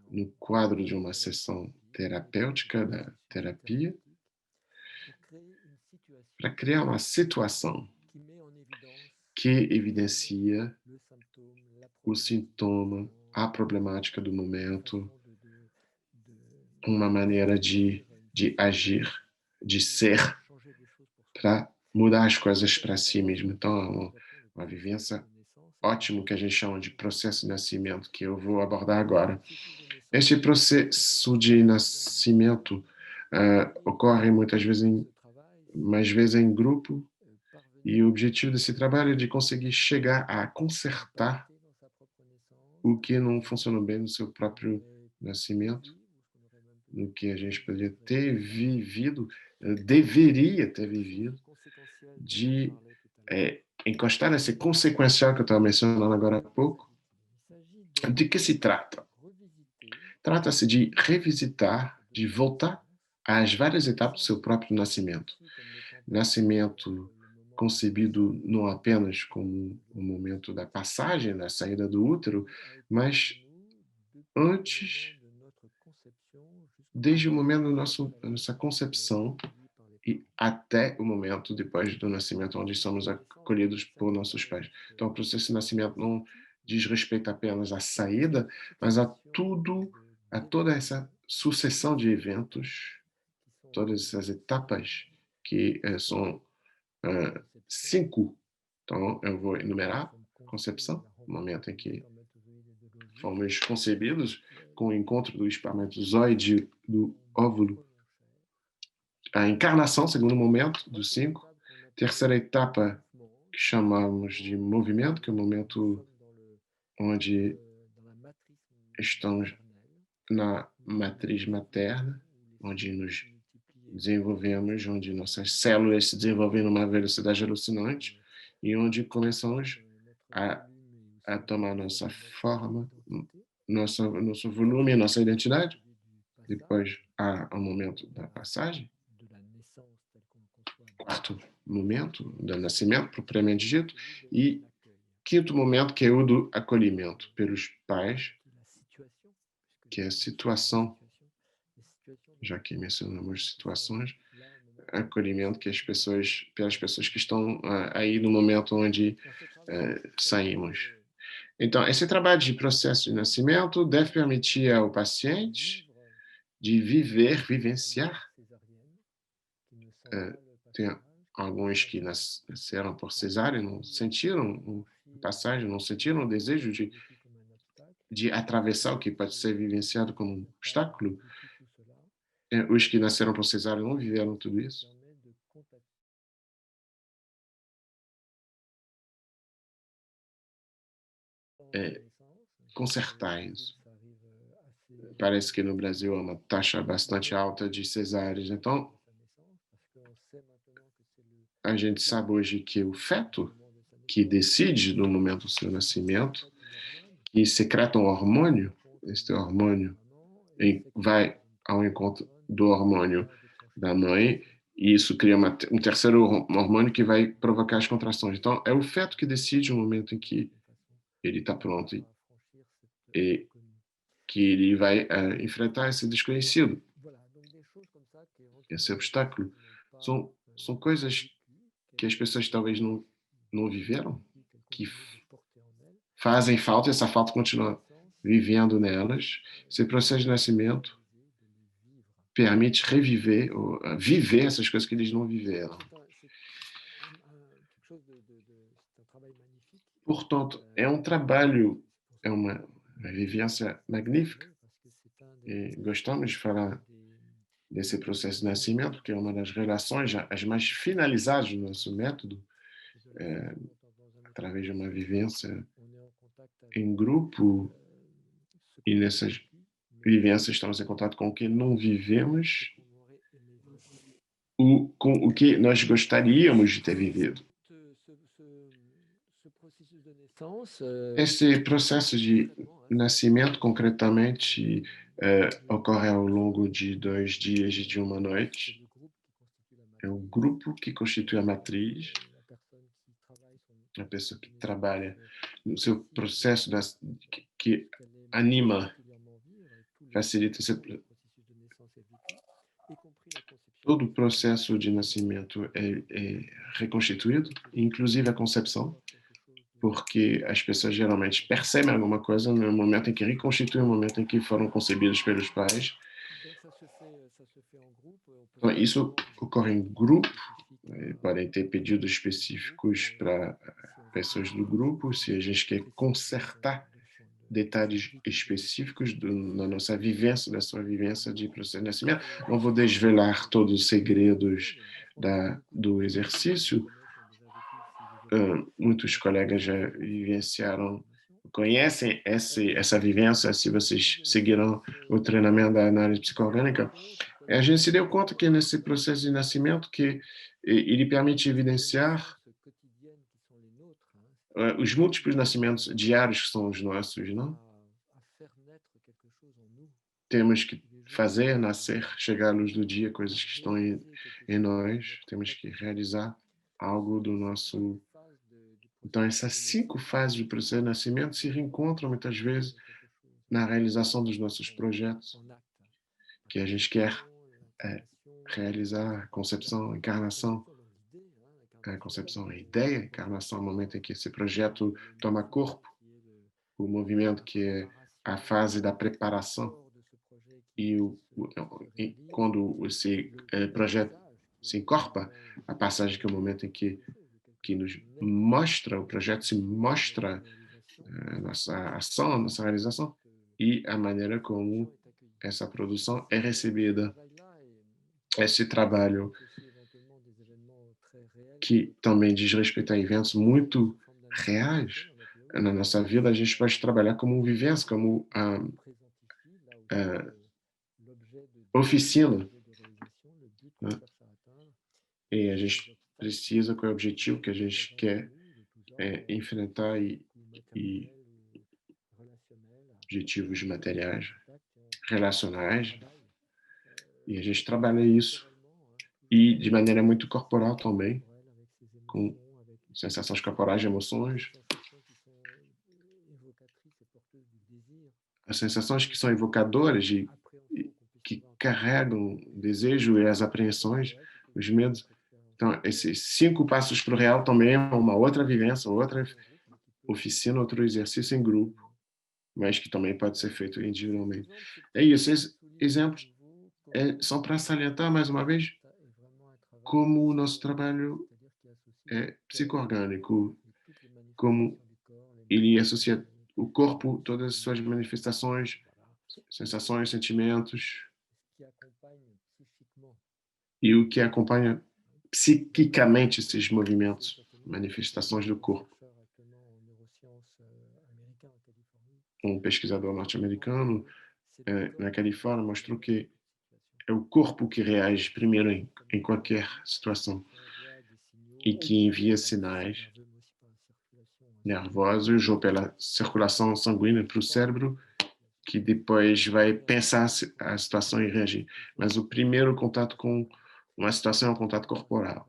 no quadro de uma sessão terapêutica da terapia para criar uma situação que evidencia o sintoma, a problemática do momento, uma maneira de agir, de ser, para mudar as coisas para si mesmo. Então, é uma vivência ótima que a gente chama de processo de nascimento, que eu vou abordar agora. Este processo de nascimento ocorre muitas vezes mais vezes em grupo, e o objetivo desse trabalho é de conseguir chegar a consertar o que não funcionou bem no seu próprio nascimento, no que a gente poderia ter vivido, deveria ter vivido, de encostar nesse consequencial que eu estava mencionando agora há pouco. De que se trata? Trata-se de revisitar, de voltar às várias etapas do seu próprio nascimento. Nascimento concebido não apenas como o momento da passagem, da saída do útero, mas antes, desde o momento da nossa concepção e até o momento depois do nascimento, onde somos acolhidos por nossos pais. Então, o processo de nascimento não diz respeito apenas à saída, mas a toda essa sucessão de eventos, todas essas etapas que são 5. Então, eu vou enumerar: concepção, o momento em que fomos concebidos, com o encontro do espermatozoide do óvulo. A encarnação, segundo momento, dos 5. Terceira etapa, que chamamos de movimento, que é o momento onde estamos na matriz materna, onde nos desenvolvemos, onde nossas células se desenvolvem numa velocidade alucinante e onde começamos a tomar nossa forma, nosso volume, nossa identidade. Depois há o momento da passagem, quarto momento do nascimento, propriamente dito, e quinto momento, que é o do acolhimento pelos pais, que é a situação, já que mencionamos situações, acolhimento que pelas pessoas que estão aí no momento onde saímos. Então, esse trabalho de processo de nascimento deve permitir ao paciente de vivenciar. Tem alguns que nasceram por cesárea, não sentiram a passagem, não sentiram o desejo de atravessar o que pode ser vivenciado como um obstáculo. Os que nasceram por cesárea não viveram tudo isso. Consertar isso. Parece que no Brasil há uma taxa bastante alta de cesáreas. Então, a gente sabe hoje que o feto, que decide no momento do seu nascimento, que secreta um hormônio, este hormônio vai ao encontro do hormônio da mãe E isso cria um terceiro hormônio que vai provocar as contrações. Então, é o feto que decide o momento em que ele está pronto e que ele vai enfrentar esse desconhecido, esse obstáculo. São coisas que as pessoas talvez não viveram, que fazem falta, e essa falta continua vivendo nelas. Esse processo de nascimento permite reviver, ou viver essas coisas que eles não viveram. Portanto, é um trabalho, é uma vivência magnífica. E gostamos de falar desse processo de nascimento, que é uma das relações as mais finalizadas do nosso método, através de uma vivência em grupo, e nessas vivências estamos em contato com o que não vivemos, com o que nós gostaríamos de ter vivido. Esse processo de nascimento, concretamente, ocorre ao longo de 2 dias e de uma noite. É o grupo que constitui a matriz, a pessoa que trabalha no seu processo, que anima, facilita todo o processo de nascimento é reconstituído, inclusive a concepção, porque as pessoas geralmente percebem alguma coisa no momento em que reconstituem o momento em que foram concebidos pelos pais. Então, isso ocorre em grupo, podem ter pedidos específicos para pessoas do grupo, se a gente quer consertar detalhes específicos na nossa vivência, da sua vivência de processo de nascimento. Não vou desvelar todos os segredos do exercício. Muitos colegas já vivenciaram, conhecem essa vivência, se vocês seguiram o treinamento da análise psicoorgânica. A gente se deu conta que nesse processo de nascimento que ele permite evidenciar os múltiplos nascimentos diários que são os nossos, não? Temos que fazer nascer, chegar à luz do dia, coisas que estão em nós, temos que realizar algo do nosso. Então, essas 5 fases do processo de nascimento se reencontram muitas vezes na realização dos nossos projetos, que a gente quer realizar, concepção, encarnação. A concepção, a ideia, a encarnação é o momento em que esse projeto toma corpo, o movimento que é a fase da preparação, e quando esse projeto se encorpa, a passagem que é o momento em que nos mostra, o projeto se mostra a nossa ação, a nossa realização, e a maneira como essa produção é recebida. Esse trabalho que também diz respeito a eventos muito reais na nossa vida, a gente pode trabalhar como vivência, como oficina, né? E a gente precisa, com o objetivo que a gente quer enfrentar e objetivos materiais, relacionais, e a gente trabalha isso, e de maneira muito corporal também, com sensações corporais de emoções, as sensações que são evocadoras, que carregam o desejo e as apreensões, os medos. Então, esses 5 passos para o real também é uma outra vivência, outra oficina, outro exercício em grupo, mas que também pode ser feito individualmente. É isso, esses exemplos são para salientar, mais uma vez, como o nosso trabalho é psicoorgânico, como ele associa o corpo, todas as suas manifestações, sensações, sentimentos, e o que acompanha psiquicamente esses movimentos, manifestações do corpo. Um pesquisador norte-americano na Califórnia mostrou que é o corpo que reage primeiro em qualquer situação e que envia sinais nervosos ou pela circulação sanguínea para o cérebro, que depois vai pensar a situação e reagir. Mas o primeiro contato com Uma situação é o contato corporal.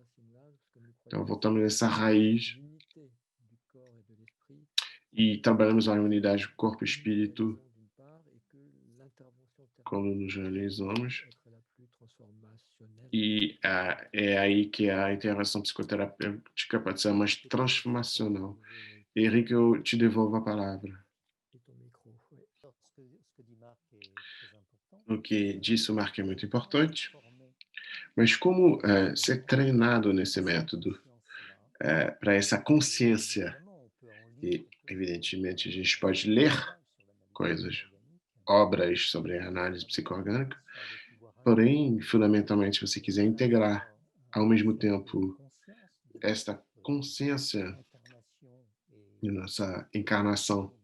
Então, voltamos nessa raiz e trabalhamos a unidade corpo e espírito quando nos realizamos. E é aí que a intervenção psicoterapêutica pode ser mais transformacional. Henrique, eu te devolvo a palavra. O que disse o Mark é muito importante, mas como ser treinado nesse método para essa consciência? E, evidentemente, a gente pode ler coisas, obras sobre análise psicoorgânica, porém, fundamentalmente, se você quiser integrar ao mesmo tempo esta consciência de nossa encarnação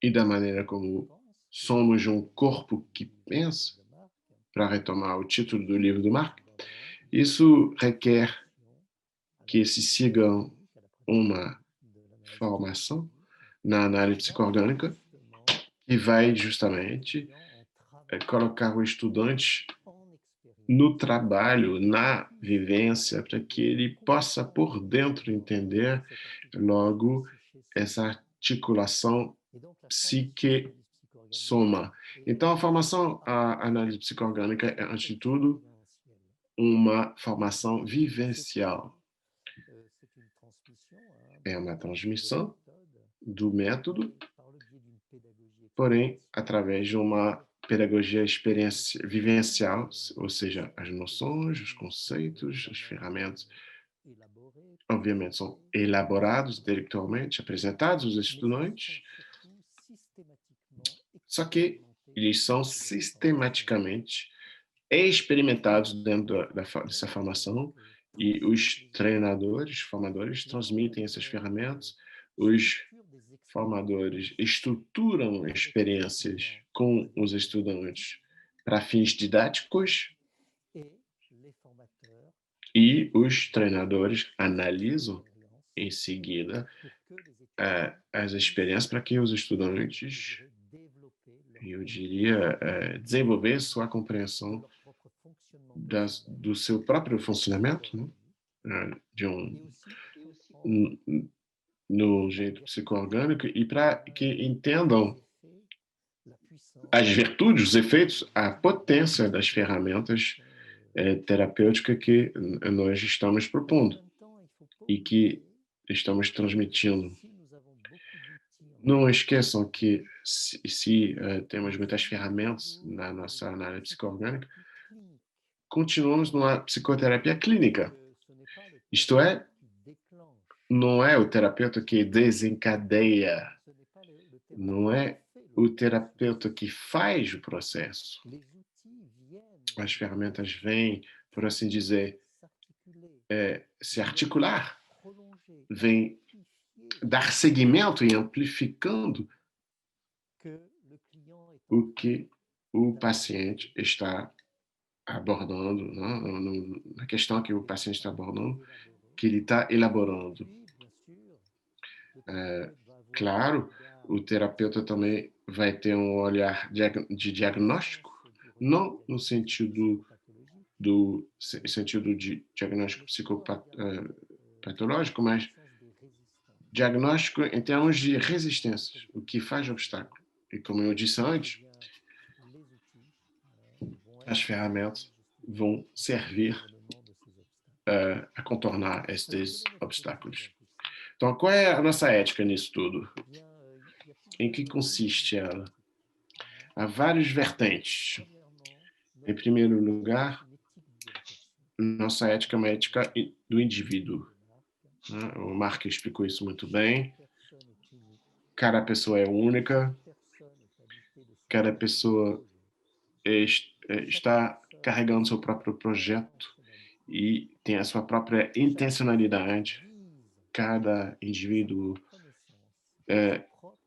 e da maneira como somos um corpo que pensa, para retomar o título do livro do Mark, isso requer que se sigam uma formação na análise psicoorgânica que vai justamente colocar o estudante no trabalho, na vivência, para que ele possa por dentro entender logo essa articulação psique-soma. Então, a formação à análise psicoorgânica é, antes de tudo, uma formação vivencial. É uma transmissão do método, porém, através de uma pedagogia vivencial, ou seja, as noções, os conceitos, as ferramentas, obviamente, são elaborados intelectualmente, apresentados aos estudantes, só que eles são sistematicamente experimentados dentro dessa formação e os treinadores, formadores, transmitem essas ferramentas, os formadores estruturam experiências com os estudantes para fins didáticos e os treinadores analisam em seguida as experiências para que os estudantes, eu diria, desenvolver sua compreensão do seu próprio funcionamento, né? No jeito psicoorgânico e para que entendam as virtudes, os efeitos, a potência das ferramentas terapêuticas que nós estamos propondo e que estamos transmitindo. Não esqueçam que se temos muitas ferramentas na nossa análise psicoorgânica, continuamos numa psicoterapia clínica. Isto é, não é o terapeuta que desencadeia, não é o terapeuta que faz o processo. As ferramentas vêm, por assim dizer, se articular, vêm dar seguimento e amplificando o que o paciente está abordando, né? Na questão que o paciente está abordando, que ele está elaborando. Claro, o terapeuta também vai ter um olhar de diagnóstico, não no sentido de diagnóstico psicopatológico, mas diagnóstico em termos de resistências, o que faz obstáculo. E como eu disse antes, as ferramentas vão servir a contornar esses obstáculos. Então, qual é a nossa ética nisso tudo? Em que consiste ela? Há várias vertentes. Em primeiro lugar, nossa ética é uma ética do indivíduo. O Mark explicou isso muito bem. Cada pessoa é única, cada pessoa está carregando seu próprio projeto e tem a sua própria intencionalidade. Cada indivíduo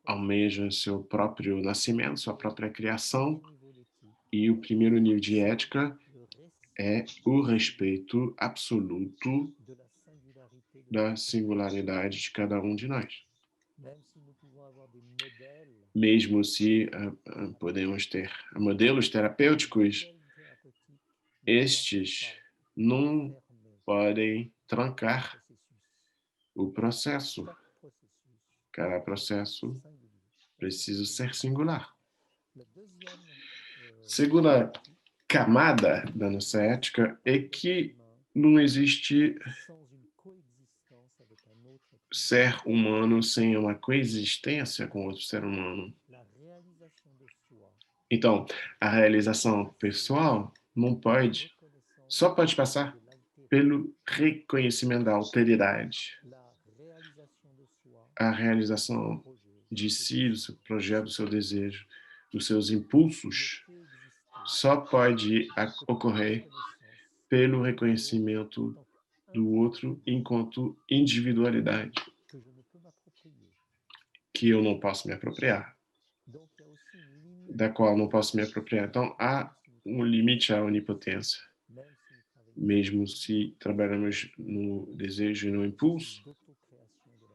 almeja seu próprio nascimento, sua própria criação, e o primeiro nível de ética é o respeito absoluto da singularidade de cada um de nós. Mesmo se podemos ter modelos terapêuticos estes não podem trancar o processo. Cada processo precisa ser singular. Segunda camada da nossa ética é que não existe ser humano sem uma coexistência com outro ser humano. Então, a realização pessoal só pode passar pelo reconhecimento da alteridade. A realização de si, do seu projeto, do seu desejo, dos seus impulsos, só pode ocorrer pelo reconhecimento do outro enquanto individualidade, que eu não posso me apropriar, da qual não posso me apropriar. Então, há um limite à onipotência. Mesmo se trabalhamos no desejo e no impulso,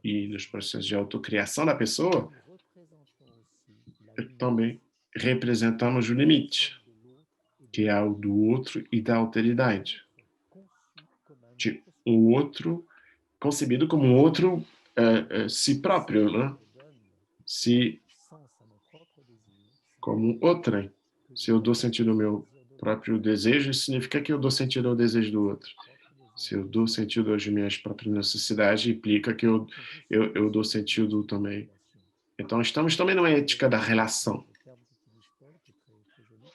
e nos processos de autocriação da pessoa, também representamos o limite, que é o do outro e da alteridade. De um outro concebido como um outro si próprio, né? Como outrem. Se eu dou sentido ao meu próprio desejo, isso significa que eu dou sentido ao desejo do outro. Se eu dou sentido às minhas próprias necessidades, implica que eu dou sentido também. Então, estamos também numa ética da relação.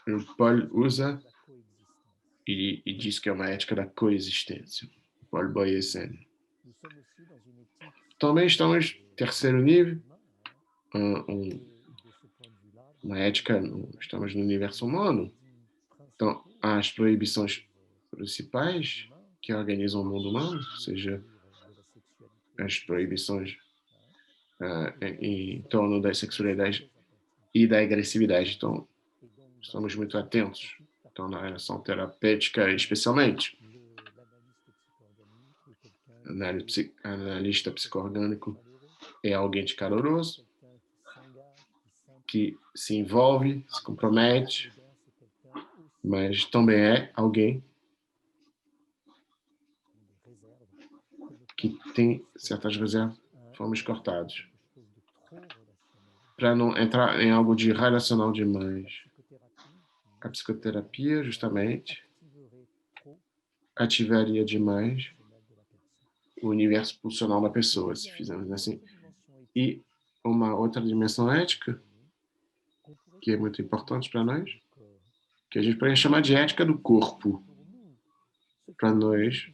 O Paul usa e diz que é uma ética da coexistência. Paul Boyesen. Também estamos no terceiro nível, uma ética, estamos no universo humano. Então, as proibições principais que organizam o mundo humano, seja as proibições em torno da sexualidade e da agressividade. Então, estamos muito atentos. Então, na relação terapêutica, especialmente, analista psicoorgânico é alguém de caloroso, que se envolve, se compromete, mas também é alguém que tem certas reservas, fomos cortados, para não entrar em algo de relacional demais. A psicoterapia, justamente, ativaria demais o universo pulsional da pessoa, se fizermos assim. E uma outra dimensão ética, que é muito importante para nós, que a gente pode chamar de ética do corpo. Para nós,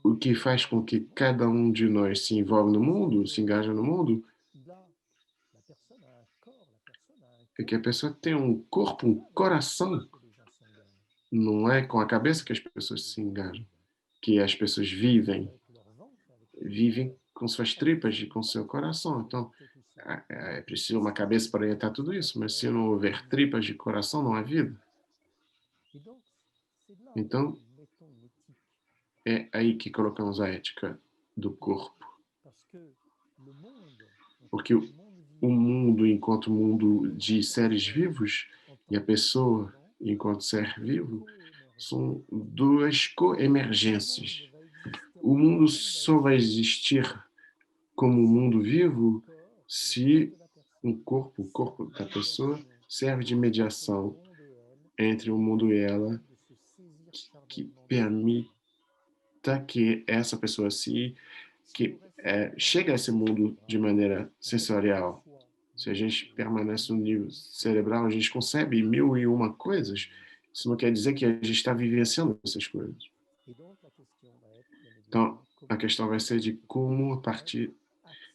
o que faz com que cada um de nós se envolve no mundo, se engaja no mundo, é que a pessoa tem um corpo, um coração. Não é com a cabeça que as pessoas se engajam, que as pessoas vivem com suas tripas e com seu coração. Então, é preciso uma cabeça para orientar tudo isso, mas se não houver tripas de coração, não há vida. Então, é aí que colocamos a ética do corpo. Porque o mundo, enquanto mundo de seres vivos, e a pessoa, enquanto ser vivo, são duas coemergências. O mundo só vai existir como um mundo vivo se o corpo da pessoa, serve de mediação entre o mundo e ela, que permita que essa pessoa chegue a esse mundo de maneira sensorial. Se a gente permanece no nível cerebral, a gente concebe 1001 coisas. Isso não quer dizer que a gente está vivenciando essas coisas. Então, a questão vai ser de como, a partir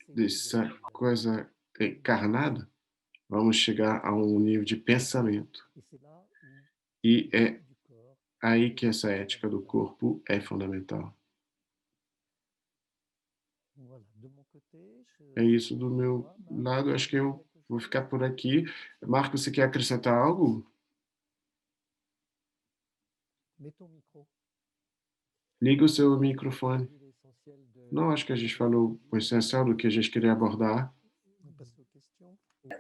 dessa coisa encarnada, vamos chegar a um nível de pensamento. E é aí que essa ética do corpo é fundamental. É isso do meu lado. Acho que eu vou ficar por aqui. Marco, você quer acrescentar algo? Liga o seu microfone. Não, acho que a gente falou o essencial do que a gente queria abordar.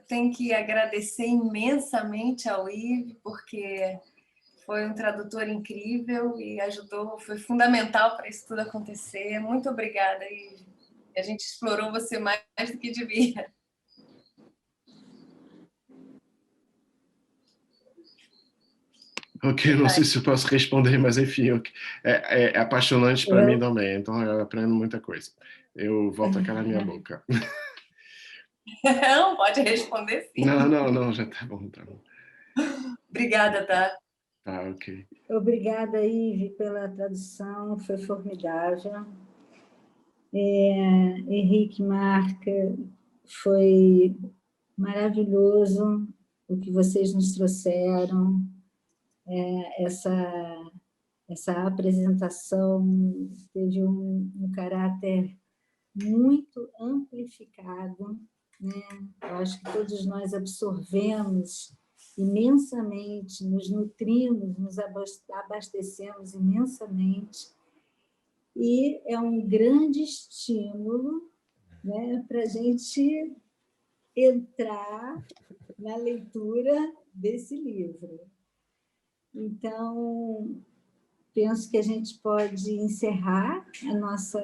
Tenho que agradecer imensamente ao Yves, porque foi um tradutor incrível e ajudou, foi fundamental para isso tudo acontecer. Muito obrigada, Yves. A gente explorou você mais do que devia. Ok, não sei se eu posso responder, mas enfim, é apaixonante para mim também, então eu aprendo muita coisa. Eu volto a calar minha boca. Não, pode responder sim. Não, já tá bom. Obrigada, tá? Tá, ok. Obrigada, Yves, pela tradução, foi formidável. Henrique, Marca, foi maravilhoso o que vocês nos trouxeram, essa apresentação teve um caráter muito amplificado, né? Eu acho que todos nós absorvemos imensamente, nos nutrimos, nos abastecemos imensamente, e é um grande estímulo, né, para a gente entrar na leitura desse livro. Então, penso que a gente pode encerrar a nossa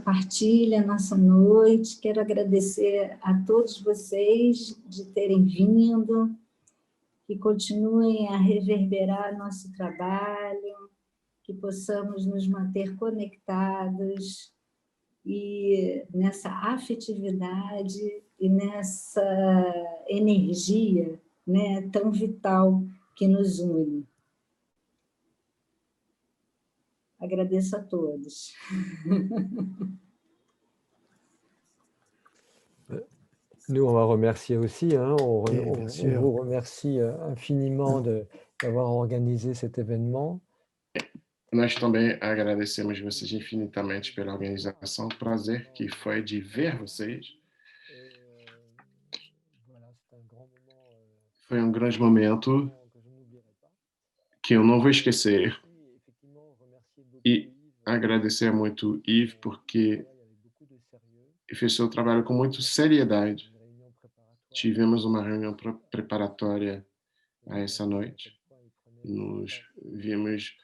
partilha, a nossa noite. Quero agradecer a todos vocês de terem vindo, que continuem a reverberar nosso trabalho, que possamos nos manter conectados e nessa afetividade e nessa energia, né, tão vital que nos une. Agradeço a todos. Nous, on va remercier aussi. Hein, on Bien sûr. vous remercie infiniment d'avoir organisé cet événement. Nós também agradecemos vocês infinitamente pela organização. Prazer que foi de ver vocês. Foi um grande momento que eu não vou esquecer. E agradecer muito Yves, porque ele fez seu trabalho com muita seriedade. Tivemos uma reunião preparatória a essa noite. Nos vimos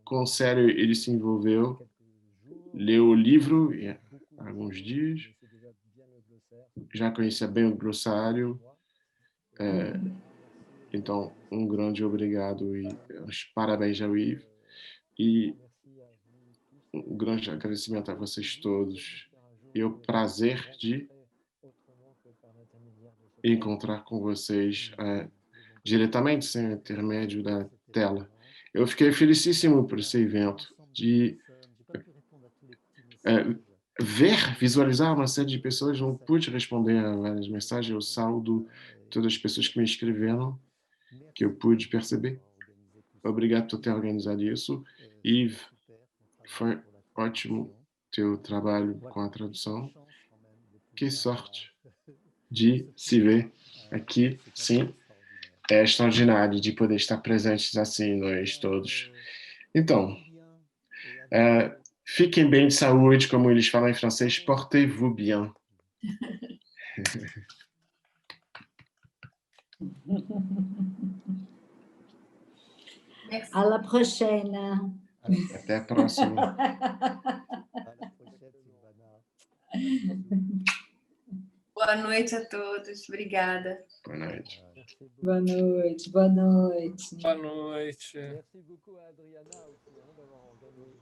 quão sério ele se envolveu. Leu o livro há alguns dias. Já conhecia bem o glossário. Então, um grande obrigado e os parabéns ao Yves. E um grande agradecimento a vocês todos. E o prazer de encontrar com vocês diretamente, sem intermédio da tela. Eu fiquei felicíssimo por esse evento, de visualizar uma série de pessoas. Não pude responder a várias mensagens, eu saúdo todas as pessoas que me escreveram, que eu pude perceber. Obrigado por ter organizado isso. Yves, foi ótimo teu trabalho com a tradução. Que sorte de se ver aqui, sim. É extraordinário de poder estar presentes assim, nós todos. Então, fiquem bem de saúde, como eles falam em francês, portez-vous bien. À la prochaine. Até a próxima. Boa noite a todos. Obrigada. Boa noite. Boa noite, boa noite. Boa noite. Merci beaucoup à Adriana aussi d'avoir organisé.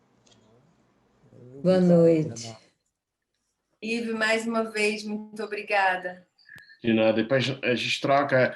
Boa noite. Yves, mais uma vez, muito obrigada. De nada. Depois a gente troca